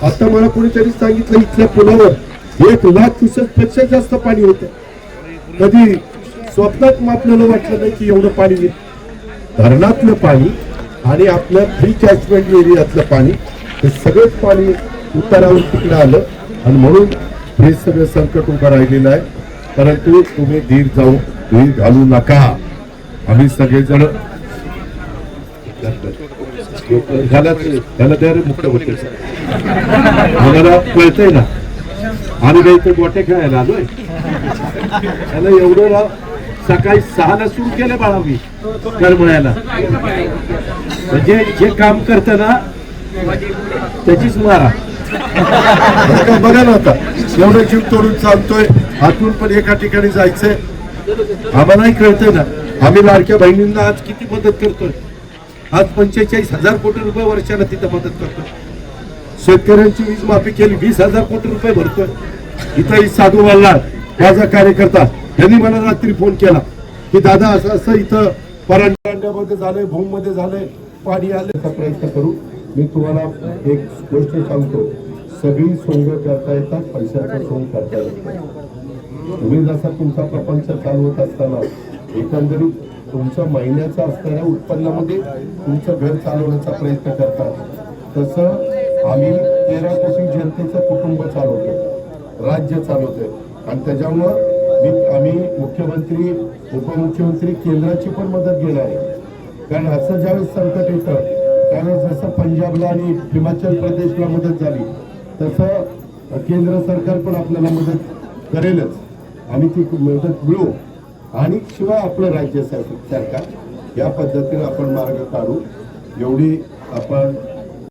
आता मला कोणीतरी सांगितलं इथल्या पुलावर 1,00,000 क्युसेक पेक्षा जास्त पाणी होतं. कधी स्वप्नात आपल्याला वाटलं नाही की एवढं पाणी येईल. धरणातलं पाणी आणि आपलं फ्री कॅचमेंट एरियातलं पाणी हे सगळंच पाणी उतारावर तिकडे आलं आणि म्हणून हे सगळं संकट उभं राहिलेलं आहे. परंतु तुम्ही धीर घालू नका. आम्ही सगळेजण त्याला द्या रे मुख्यमंत्री मला कळतंय ना. आम्ही काही इथे गोटे खेळायला आलोय. त्याला एवढं सकाळी 6ला सुरू केलं बाळा मी करमळ्याला. म्हणजे जे काम करत ना त्याचीच मारा. बघा ना आता एवढं जीव तोडून चालतोय. आतून पण एका ठिकाणी जायचंय. आम्हालाही कळतंय ना. आम्ही लाडक्या बहिणींना आज किती मदत करतोय. आज 45,000 कोटी रुपये वर्षाला तिथं मदत करतोय. शेतकऱ्यांची वीज माफी केली 20,000 कोटी रुपये भरतोय. इथं साधू मल्हार माझा कार्यकर्ता यांनी मला रात्री फोन केला की दादा असं असं इथं परांड्यामध्ये झालंय, भूम मध्ये झालंय, पाणी आल्याचा प्रयत्न करू. मी तुम्हाला एक गोष्ट सांगतो. सगळी सोंग करता येतात, पैशाचं सोंग करता येतात. तुम्ही जसा तुमचा प्रपंच चालवत असताना एकंदरीत तुमच्या महिन्याचा असणाऱ्या उत्पन्नामध्ये तुमचं घर चालवण्याचा प्रयत्न करतात. तसं आम्ही 13 कोटी जनतेचं कुटुंब चालवतो, राज्य चालवतोय. आणि त्याच्यामुळं आम्ही मुख्यमंत्री, उपमुख्यमंत्री केंद्राची पण मदत घेणार आहे. कारण असं ज्यावेळेस संकट येतं त्यावेळेस जसं पंजाबला आणि हिमाचल प्रदेशला मदत झाली तसं केंद्र सरकार पण आपल्याला मदत करेलच. आम्ही ती मदत मिळू. आणि शिवाय आपलं राज्य सरकार या पद्धतीने आपण मार्ग काढू. एवढी आपण